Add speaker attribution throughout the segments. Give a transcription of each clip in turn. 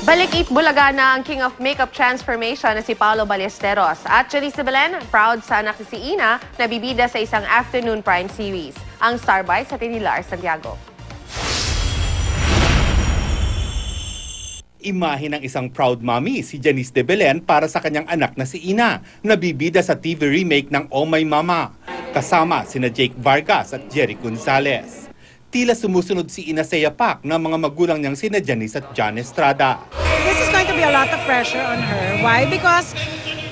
Speaker 1: Balik Bulaga na ang King of Makeup Transformation na si Paolo Ballesteros. At Janice Belen, proud sa anak ni si Ina na bibida sa isang afternoon prime series. Ang Starbite sa Tinilar, Santiago.
Speaker 2: Imahe ng isang proud mommy si Janice de Belen para sa kanyang anak na si Ina na bibida sa TV remake ng Oh My Mama. Kasama sina Jake Vargas at Jerry Gonzalez. Tila sumusunod si Ina sa yapak ng mga magulang niyang sina Janice at John Estrada.
Speaker 3: This is going to be a lot of pressure on her. Why? Because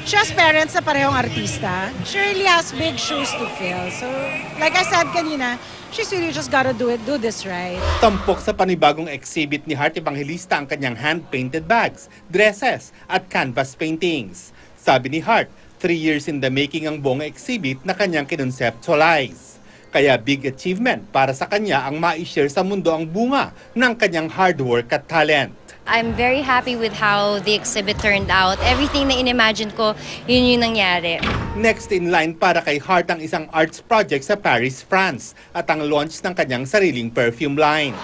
Speaker 3: she has parents na parehong artista. She really has big shoes to fill. So, like I said kanina, she's really just gotta do this right.
Speaker 2: Tampok sa panibagong exhibit ni Heart Evangelista ang kanyang hand-painted bags, dresses at canvas paintings. Sabi ni Heart, 3 years in the making ang buong exhibit na kanyang kinonceptualize. Kaya big achievement para sa kanya ang ma-share sa mundo ang bunga ng kanyang hard work at talent.
Speaker 4: I'm very happy with how the exhibit turned out. Everything na inimagine ko, yun yung nangyari.
Speaker 2: Next in line para kay Heart ang isang arts project sa Paris, France at ang launch ng kanyang sariling perfume line.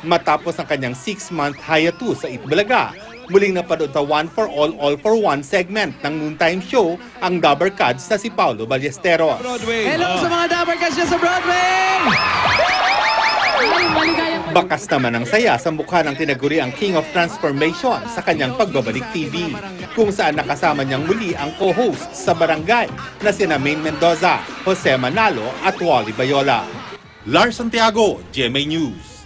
Speaker 2: Matapos ang kanyang 6-month hiatus sa Itbulaga, muling napanood sa One for All for One segment ng noontime show ang Dabber Cats na si Paolo Ballesteros.
Speaker 5: Hello sa mga Dabber Cats sa Broadway!
Speaker 2: Bakas naman ang saya sa mukha ng tinaguri ang King of Transformation sa kanyang pagbabalik TV, kung saan nakasama niyang muli ang co-host sa Barangay na sina Maine Mendoza, Jose Manalo at Wally Bayola. Lars Santiago, GMA News.